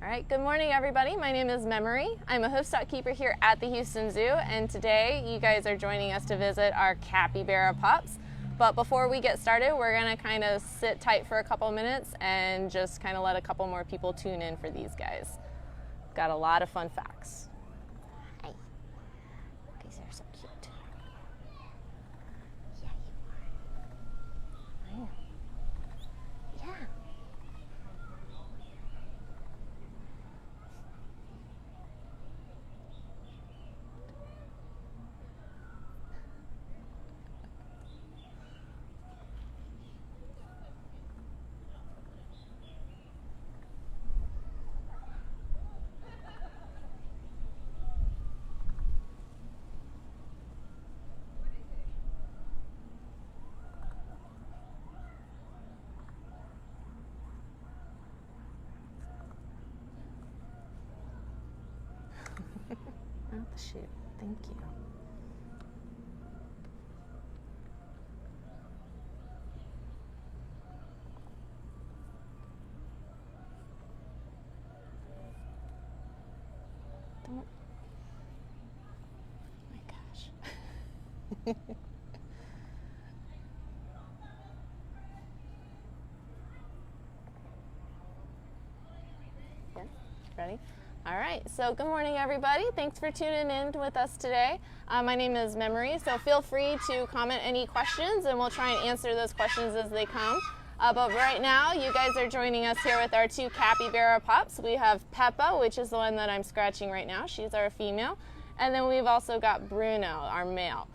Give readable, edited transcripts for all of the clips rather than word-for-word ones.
All right, good morning everybody. My name is Memory. I'm a hoofstock keeper here at the Houston Zoo, and today you guys are joining us to visit our Capybara pups. But before we get started, we're gonna kind of sit tight for a couple minutes and just kind of let a couple more people tune in for these guys. Got a lot of fun facts. Hi. These are so cute. Yeah, you are. I know. Yeah. Not the shoe. Thank you. Don't. Oh my gosh. Yeah. Ready? All right, so good morning everybody. Thanks for tuning in with us today. My name is Memory, so feel free to comment any questions and we'll try and answer those questions as they come. But right now, you guys are joining us here with our two Capybara pups. We have Pepa, which is the one that I'm scratching right now. She's our female. And then we've also got Bruno, our male.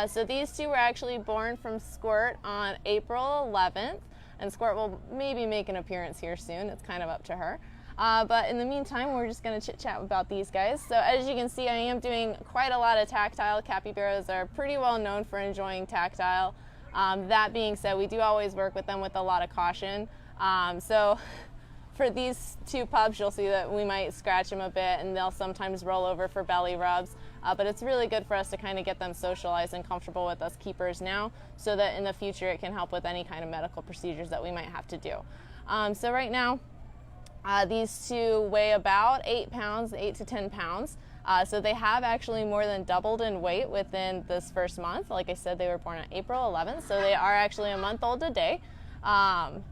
So these two were actually born from Squirt on April 11th. And Squirt will maybe make an appearance here soon. It's kind of up to her. But in the meantime, we're just going to chit chat about these guys. So as you can see, I am doing quite a lot of tactile. Capybaras are pretty well known for enjoying tactile. That being said, we do always work with them with a lot of caution. So for these two pups, you'll see that we might scratch them a bit and they'll sometimes roll over for belly rubs. But it's really good for us to kind of get them socialized and comfortable with us keepers now, so that in the future it can help with any kind of medical procedures that we might have to do. So right now, these two weigh about 8 pounds, 8 to 10 pounds. So they have actually more than doubled in weight within this first month. Like I said, they were born on April 11th, so they are actually a month old today.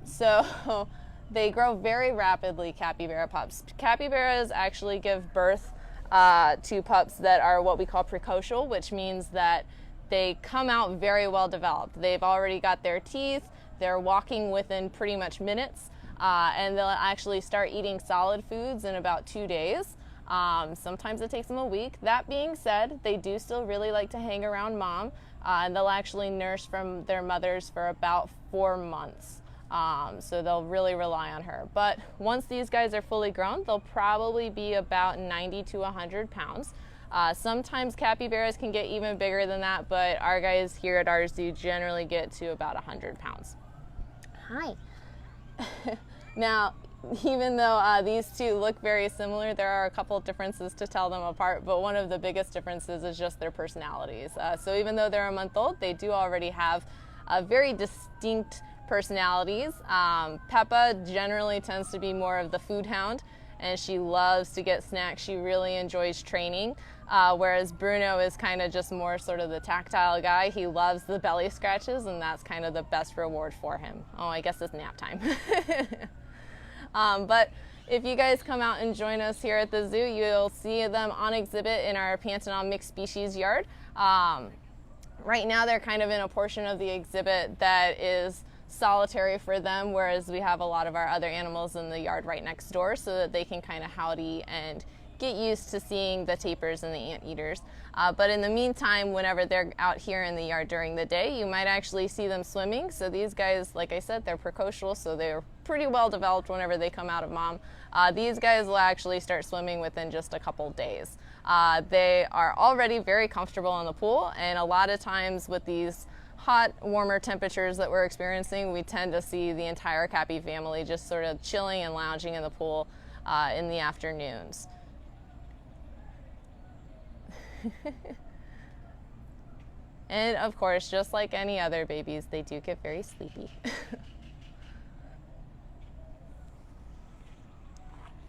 So they grow very rapidly, capybara pups. Capybaras actually give birth to pups that are what we call precocial, which means that they come out very well developed. They've already got their teeth, they're walking within pretty much minutes. And they'll actually start eating solid foods in about 2 days. Sometimes it takes them a week. That being said, they do still really like to hang around mom, and they'll actually nurse from their mothers for about 4 months. So they'll really rely on her. But once these guys are fully grown, they'll probably be about 90 to 100 pounds. Sometimes capybaras can get even bigger than that, but our guys here at our zoo generally get to about 100 pounds. Hi. Now, even though these two look very similar, there are a couple of differences to tell them apart, but one of the biggest differences is just their personalities. So even though they're a month old, they do already have very distinct personalities. Pepa generally tends to be more of the food hound, and she loves to get snacks. She really enjoys training, whereas Bruno is kind of just more sort of the tactile guy. He loves the belly scratches, and that's kind of the best reward for him. Oh, I guess it's nap time. But if you guys come out and join us here at the zoo, you'll see them on exhibit in our Pantanal mixed species yard. Right now they're kind of in a portion of the exhibit that is solitary for them, whereas we have a lot of our other animals in the yard right next door, so that they can kind of howdy and get used to seeing the tapirs and the anteaters. But in the meantime, whenever they're out here in the yard during the day, you might actually see them swimming. So these guys, like I said, they're precocial, so they're pretty well developed whenever they come out of mom. These guys will actually start swimming within just a couple days. They are already very comfortable in the pool, and a lot of times with these hot, warmer temperatures that we're experiencing, we tend to see the entire Cappy family just sort of chilling and lounging in the pool in the afternoons. And of course, just like any other babies, they do get very sleepy.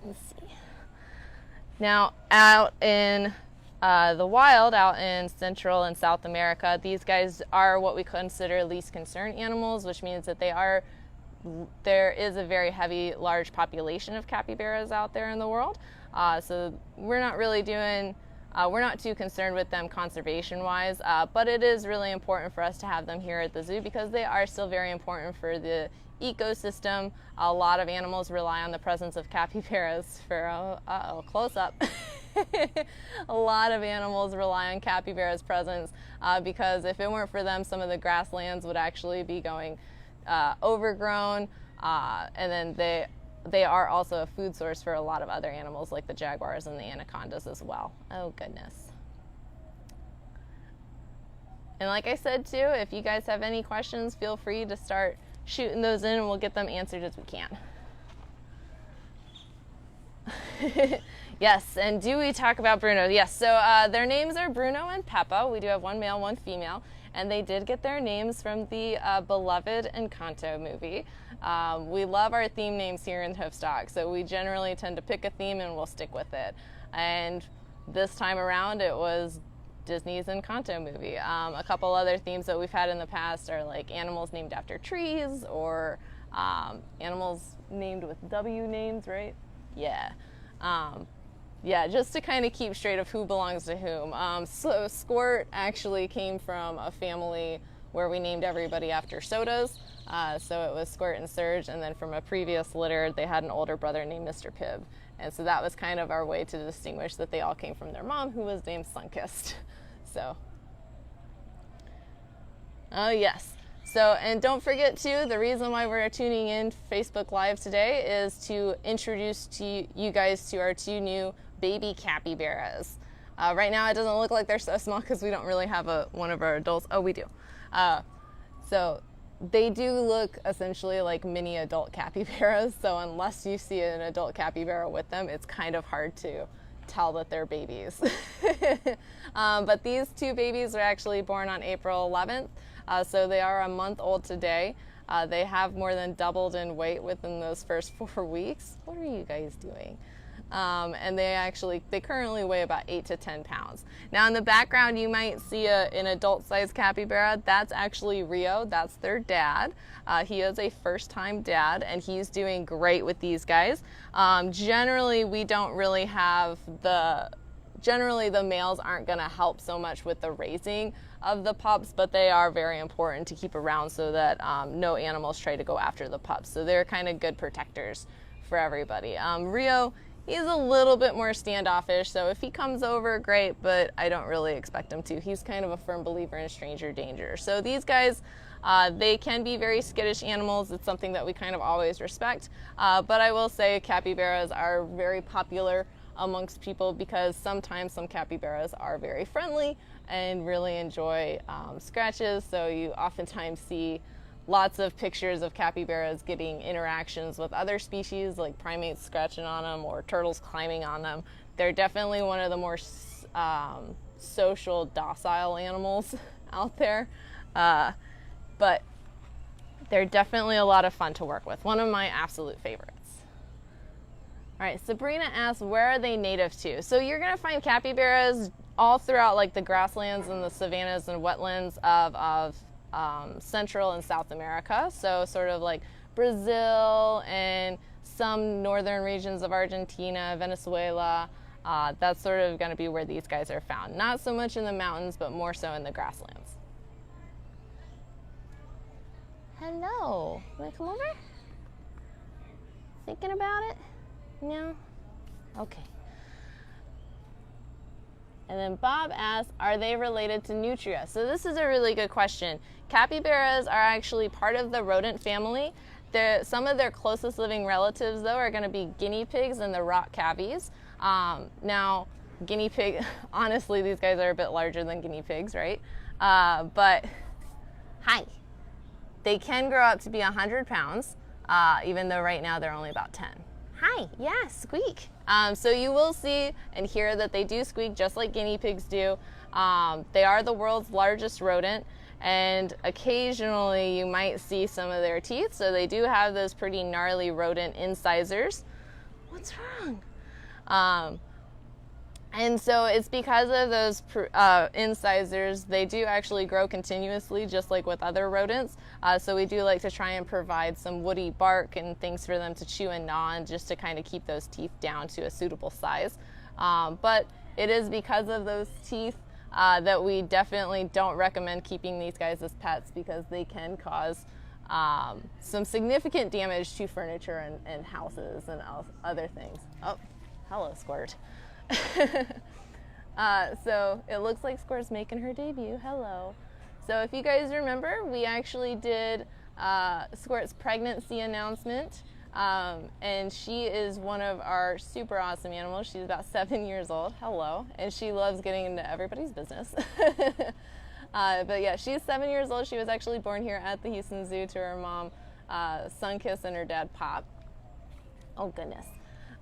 Let's see. Now, out in the wild, out in Central and South America, these guys are what we consider least concern animals, which means that there is a very heavy, large population of capybaras out there in the world. So we're not too concerned with them conservation-wise, but it is really important for us to have them here at the zoo because they are still very important for the ecosystem. A lot of animals rely on the presence of capybaras for, close up. A lot of animals rely on capybaras' presence because if it weren't for them, some of the grasslands would actually be going overgrown, and then they are also a food source for a lot of other animals like the jaguars and the anacondas as well. Oh goodness. And like I said too, if you guys have any questions, feel free to start shooting those in and we'll get them answered as we can. Yes, and do we talk about Bruno? Yes, so their names are Bruno and Pepa. We do have one male, one female, and they did get their names from the beloved Encanto movie. We love our theme names here in Hoofstock, so we generally tend to pick a theme and we'll stick with it. And this time around it was Disney's Encanto movie. A couple other themes that we've had in the past are like animals named after trees or animals named with W names, right? Yeah. Yeah, just to kind of keep straight of who belongs to whom. So Squirt actually came from a family where we named everybody after sodas. So it was Squirt and Surge, and then from a previous litter, they had an older brother named Mr. Pibb. And so that was kind of our way to distinguish that they all came from their mom, who was named Sunkist. So, oh yes. So, and don't forget too, the reason why we're tuning in Facebook Live today is to introduce to you guys to our two new baby capybaras. Right now it doesn't look like they're so small because we don't really have one of our adults. Oh, we do. So they do look essentially like mini adult capybaras. So unless you see an adult capybara with them, it's kind of hard to tell that they're babies. But these two babies are actually born on April 11th. So they are a month old today. They have more than doubled in weight within those first 4 weeks. What are you guys doing? And they currently weigh about 8 to 10 pounds. Now in the background you might see an adult-sized capybara. That's actually Rio. That's their dad. He is a first-time dad and he's doing great with these guys. Generally we don't really have generally the males aren't going to help so much with the raising of the pups, but they are very important to keep around so that no animals try to go after the pups. So they're kind of good protectors for everybody. Rio, he's a little bit more standoffish, so if he comes over, great, but I don't really expect him to. He's kind of a firm believer in stranger danger. So these guys, they can be very skittish animals. It's something that we kind of always respect. But I will say capybaras are very popular amongst people because sometimes some capybaras are very friendly and really enjoy scratches. So you oftentimes see lots of pictures of capybaras getting interactions with other species like primates scratching on them or turtles climbing on them. They're definitely one of the more social, docile animals out there. But they're definitely a lot of fun to work with. One of my absolute favorites. All right, Sabrina asks, where are they native to? So you're gonna find capybaras all throughout like the grasslands and the savannas and wetlands of Central and South America. So sort of like Brazil and some northern regions of Argentina, Venezuela. That's sort of gonna be where these guys are found. Not so much in the mountains, but more so in the grasslands. Hello, wanna come over? Thinking about it? No? Okay. And then Bob asks, are they related to nutria? So this is a really good question. Capybaras are actually part of the rodent family. Some of their closest living relatives, though, are going to be guinea pigs and the rock cavies. Now, guinea pig, honestly, these guys are a bit larger than guinea pigs, right? But, hi. They can grow up to be 100 pounds, even though right now they're only about 10. Hi, yeah, squeak. So you will see and hear that they do squeak just like guinea pigs do. They are the world's largest rodent, and occasionally you might see some of their teeth. So they do have those pretty gnarly rodent incisors. What's wrong? And so it's because of those incisors, they do actually grow continuously, just like with other rodents. So we do like to try and provide some woody bark and things for them to chew and gnaw on, just to kind of keep those teeth down to a suitable size. But it is because of those teeth that we definitely don't recommend keeping these guys as pets, because they can cause some significant damage to furniture and houses and other things. Oh, hello, Squirt. So it looks like Squirt's making her debut. Hello. So if you guys remember, we actually did Squirt's pregnancy announcement, and she is one of our super awesome animals. She's about 7 years old. Hello. And she loves getting into everybody's business. But yeah, she's 7 years old. She was actually born here at the Houston Zoo to her mom, Sunkiss, and her dad, Pop. Oh, goodness.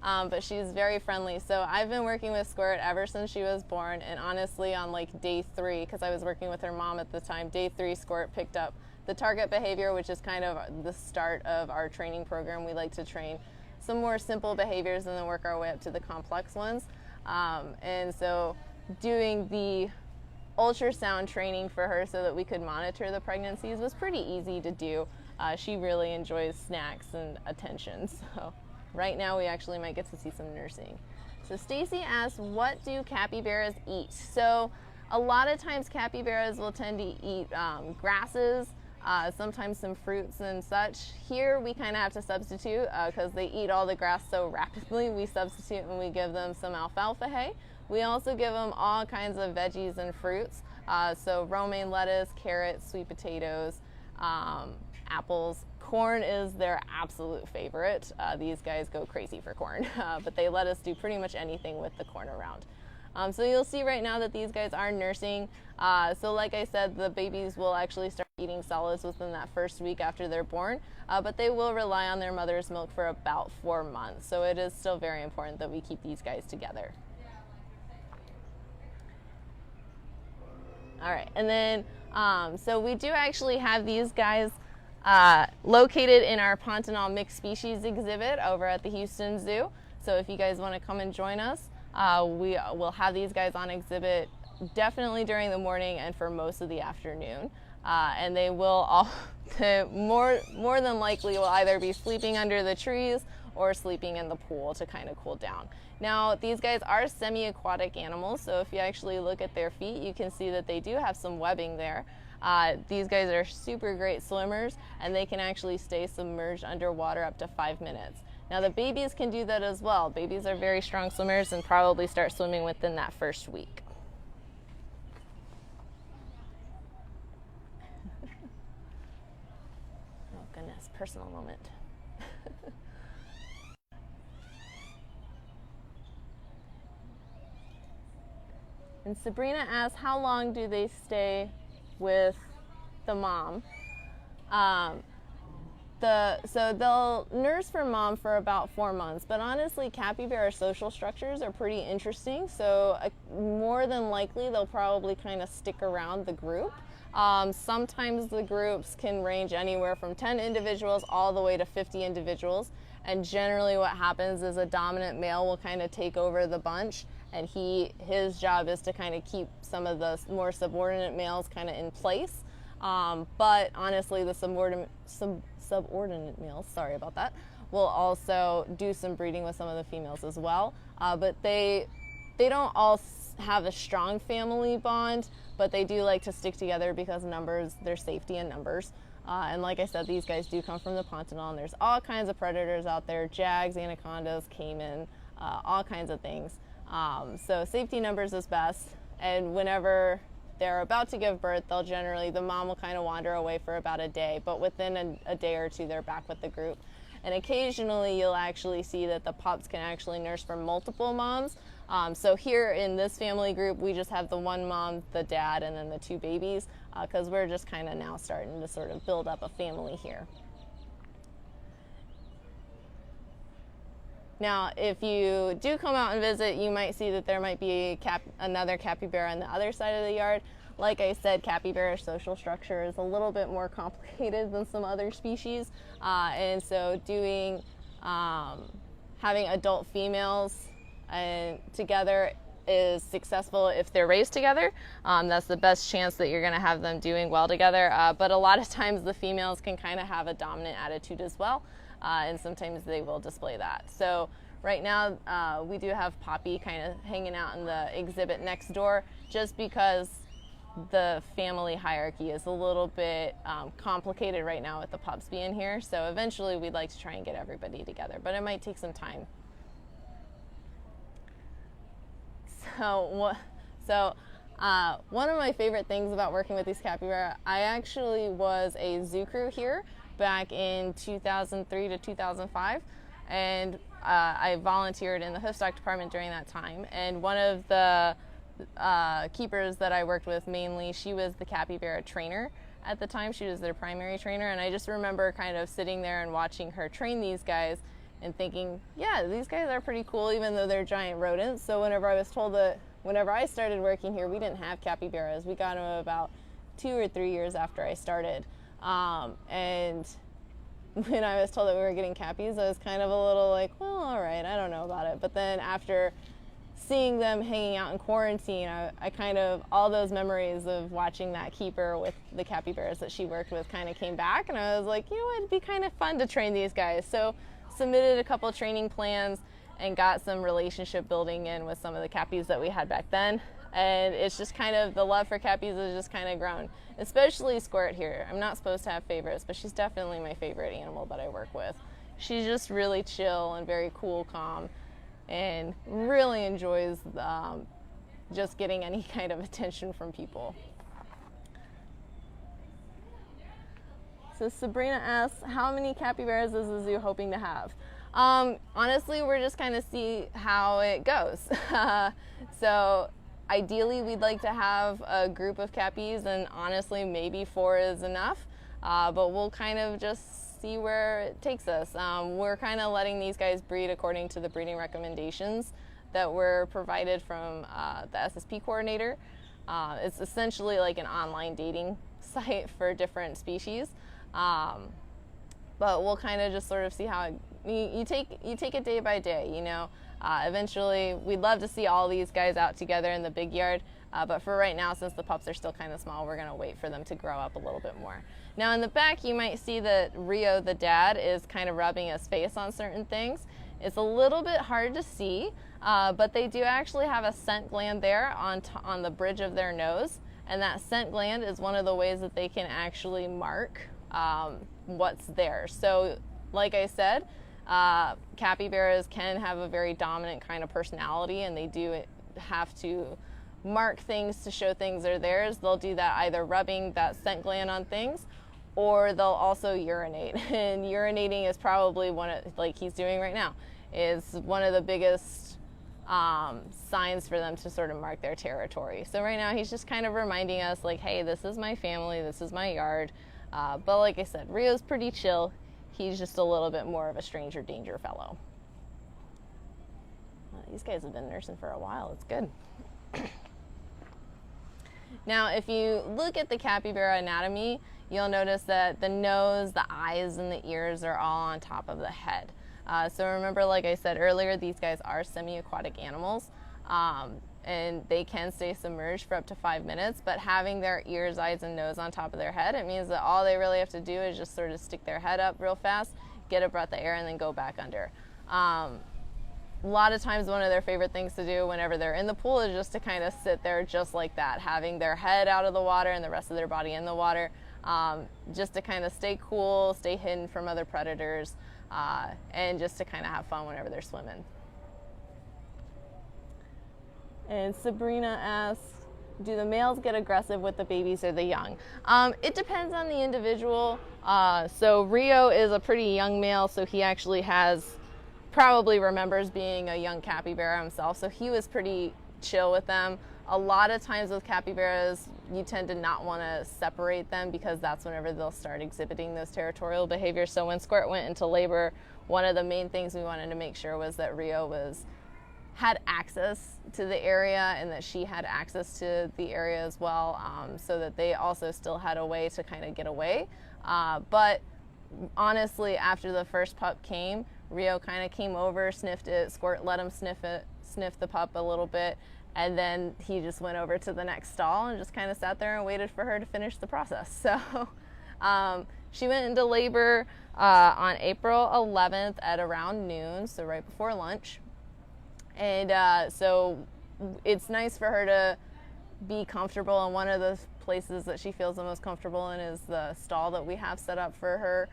But she's very friendly. So I've been working with Squirt ever since she was born, and honestly on like day 3, because I was working with her mom at the time, day 3 Squirt picked up the target behavior, which is kind of the start of our training program. We like to train some more simple behaviors and then work our way up to the complex ones. And so doing the ultrasound training for her so that we could monitor the pregnancies was pretty easy to do. She really enjoys snacks and attention. So right now we actually might get to see some nursing. So Stacy asks, what do capybaras eat? So a lot of times capybaras will tend to eat grasses, sometimes some fruits and such. Here we kind of have to substitute because they eat all the grass so rapidly. We substitute and we give them some alfalfa hay. We also give them all kinds of veggies and fruits. So romaine lettuce, carrots, sweet potatoes, apples. Corn is their absolute favorite. These guys go crazy for corn, but they let us do pretty much anything with the corn around. So you'll see right now that these guys are nursing. So like I said, the babies will actually start eating solids within that first week after they're born, but they will rely on their mother's milk for about 4 months. So it is still very important that we keep these guys together. All right, and then so we do actually have these guys located in our Pontinal mixed species exhibit over at the Houston Zoo. So if you guys want to come and join us, we will have these guys on exhibit definitely during the morning and for most of the afternoon. And they will all, more than likely will either be sleeping under the trees or sleeping in the pool to kind of cool down. Now, these guys are semi-aquatic animals, so if you actually look at their feet, you can see that they do have some webbing there. These guys are super great swimmers, and they can actually stay submerged underwater up to 5 minutes. Now, the babies can do that as well. Babies are very strong swimmers and probably start swimming within that first week. Oh, goodness, personal moment. And Sabrina asks, how long do they stay with the mom? So they'll nurse for mom for about 4 months, but honestly, capybara social structures are pretty interesting. So more than likely, they'll probably kind of stick around the group. Sometimes the groups can range anywhere from 10 individuals all the way to 50 individuals. And generally what happens is a dominant male will kind of take over the bunch, and his job is to kind of keep some of the more subordinate males kind of in place. But honestly, the subordinate males, sorry about that, will also do some breeding with some of the females as well. But they don't all have a strong family bond, but they do like to stick together because numbers, there's safety in numbers. And like I said, these guys do come from the Pontinal, and there's all kinds of predators out there, jags, anacondas, caiman, all kinds of things. So safety numbers is best, and whenever they're about to give birth, the mom will kind of wander away for about a day, but within a day or two, they're back with the group. And occasionally you'll actually see that the pups can actually nurse for multiple moms. So here in this family group, we just have the one mom, the dad, and then the 2 babies, because we're just kind of now starting to sort of build up a family here. Now, if you do come out and visit, you might see that there might be another capybara on the other side of the yard. Like I said, capybara social structure is a little bit more complicated than some other species. And so doing having adult females together is successful if they're raised together. That's the best chance that you're going to have them doing well together. But a lot of times the females can kind of have a dominant attitude as well, and sometimes they will display that. So right now we do have Poppy kind of hanging out in the exhibit next door, just because the family hierarchy is a little bit complicated right now with the pups being here. So eventually we'd like to try and get everybody together, but it might take some time. So one of my favorite things about working with these capybara, I actually was a zoo crew here back in 2003 to 2005, and I volunteered in the hoofstock department during that time. And one of the keepers that I worked with mainly, she was the capybara trainer at the time. She was their primary trainer, and I just remember kind of sitting there and watching her train these guys and thinking, yeah, these guys are pretty cool even though they're giant rodents. So whenever I was told that, whenever I started working here, we didn't have capybaras. We got them about 2 or 3 years after I started. And when I was told that we were getting cappies, I was kind of a little like, well, all right, I don't know about it. But then after seeing them hanging out in quarantine, I kind of, all those memories of watching that keeper with the capybaras that she worked with kind of came back, and I was like, you know what, it'd be kind of fun to train these guys. So submitted a couple training plans and got some relationship building in with some of the cappies that we had back then. And it's just kind of, the love for cappies has just kind of grown, especially Squirt here. I'm not supposed to have favorites, but she's definitely my favorite animal that I work with. She's just really chill and very cool, calm, and really enjoys just getting any kind of attention from people. So Sabrina asks, how many capybaras is the zoo hoping to have? Honestly, we're just kind of see how it goes. So ideally, we'd like to have a group of cappies, and honestly, maybe 4 is enough. But we'll kind of just see where it takes us. We're kind of letting these guys breed according to the breeding recommendations that were provided from the SSP coordinator. It's essentially like an online dating site for different species. But we'll kind of just sort of see how you take it day by day, you know. Eventually, we'd love to see all these guys out together in the big yard, but for right now, since the pups are still kind of small, we're going to wait for them to grow up a little bit more. Now in the back, you might see that Rio, the dad, is kind of rubbing his face on certain things. It's a little bit hard to see, but they do actually have a scent gland there on the bridge of their nose, and that scent gland is one of the ways that they can actually mark what's there. So like I said, capybaras can have a very dominant kind of personality, and they do have to mark things to show things are theirs. They'll do that either rubbing that scent gland on things, or they'll also urinate. And urinating is probably one of, like he's doing right now, is one of the biggest signs for them to sort of mark their territory. So right now he's just kind of reminding us like, hey, this is my family, this is my yard. But like I said, Rio's pretty chill. He's just a little bit more of a stranger danger fellow. These guys have been nursing for a while. It's good. Now, if you look at the capybara anatomy, you'll notice that the nose, the eyes, and the ears are all on top of the head. So remember, like I said earlier, these guys are semi-aquatic animals. And they can stay submerged for up to 5 minutes, but having their ears, eyes, and nose on top of their head, it means that all they really have to do is just sort of stick their head up real fast, get a breath of air, and then go back under. A lot of times one of their favorite things to do whenever they're in the pool is just to kind of sit there just like that, having their head out of the water and the rest of their body in the water, just to kind of stay cool, stay hidden from other predators, and just to kind of have fun whenever they're swimming. And Sabrina asks, do the males get aggressive with the babies or the young? It depends on the individual. So Rio is a pretty young male, so he actually probably remembers being a young capybara himself, so he was pretty chill with them. A lot of times with capybaras, you tend to not want to separate them because that's whenever they'll start exhibiting those territorial behaviors. So when Squirt went into labor, one of the main things we wanted to make sure was that Rio had access to the area and that she had access to the area as well, so that they also still had a way to kind of get away. But honestly, after the first pup came, Rio kind of came over, sniffed it, Squirt let him sniff the pup a little bit, and then he just went over to the next stall and just kind of sat there and waited for her to finish the process. So she went into labor on April 11th at around noon, so right before lunch. And so it's nice for her to be comfortable, and one of the places that she feels the most comfortable in is the stall that we have set up for her.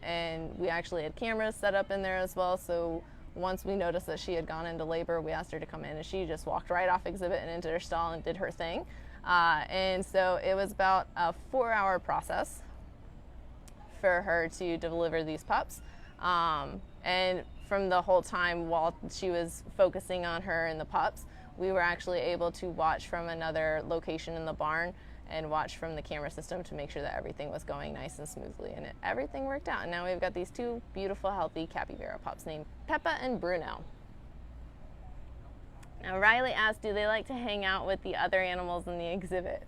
And we actually had cameras set up in there as well, so once we noticed that she had gone into labor, we asked her to come in, and she just walked right off exhibit and into her stall and did her thing. And so it was about a 4-hour process for her to deliver these pups. And from the whole time while she was focusing on her and the pups, we were actually able to watch from another location in the barn and watch from the camera system to make sure that everything was going nice and smoothly, and everything worked out. And now we've got these 2 beautiful, healthy capybara pups named Pepa and Bruno. Now Riley asked, do they like to hang out with the other animals in the exhibit?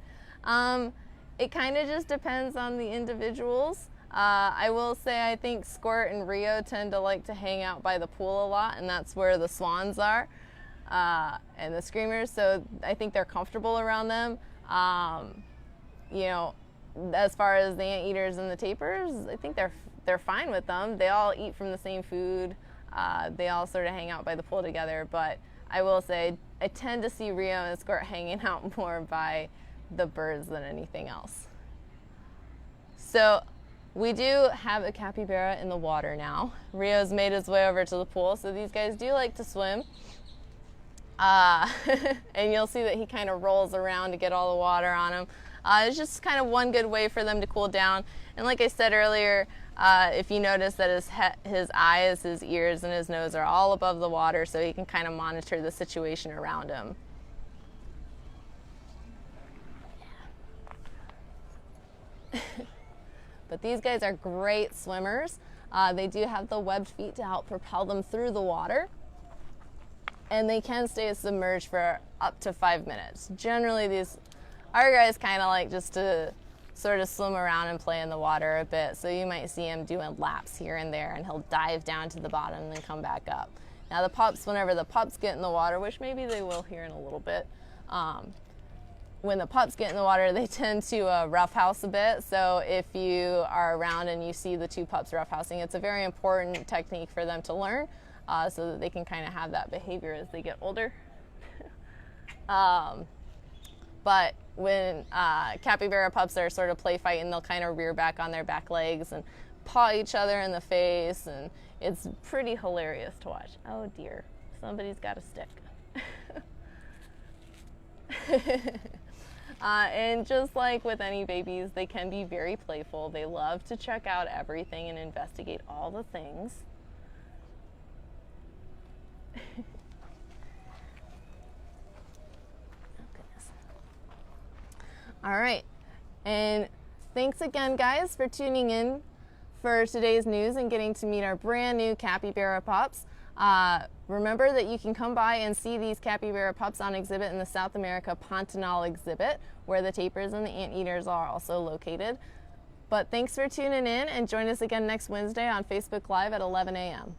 It kind of just depends on the individuals. I will say I think Squirt and Rio tend to like to hang out by the pool a lot, and that's where the swans are and the screamers, so I think they're comfortable around them. You know, as far as the anteaters and the tapirs, I think they're fine with them. They all eat from the same food. They all sort of hang out by the pool together, but I will say I tend to see Rio and Squirt hanging out more by the birds than anything else. So we do have a capybara in the water now. Rio's made his way over to the pool, so these guys do like to swim. And you'll see that he kind of rolls around to get all the water on him. It's just kind of one good way for them to cool down. And like I said earlier, if you notice that his eyes, his ears, and his nose are all above the water, so he can kind of monitor the situation around him. But these guys are great swimmers. They do have the webbed feet to help propel them through the water. And they can stay submerged for up to 5 minutes. Generally, our guys kind of like just to sort of swim around and play in the water a bit. So you might see him doing laps here and there, and he'll dive down to the bottom and then come back up. Now the pups, whenever the pups get in the water, which maybe they will here in a little bit, when the pups get in the water, they tend to roughhouse a bit. So if you are around and you see the 2 pups roughhousing, it's a very important technique for them to learn. So that they can kind of have that behavior as they get older. But when capybara pups are sort of play fighting, they'll kind of rear back on their back legs and paw each other in the face, and it's pretty hilarious to watch. Oh dear, somebody's got a stick. And just like with any babies, they can be very playful. They love to check out everything and investigate all the things. All right, and thanks again, guys, for tuning in for today's news and getting to meet our brand new capybara pups. Remember that you can come by and see these capybara pups on exhibit in the South America Pantanal exhibit, where the tapirs and the anteaters are also located. But thanks for tuning in, and join us again next Wednesday on Facebook Live at 11 a.m.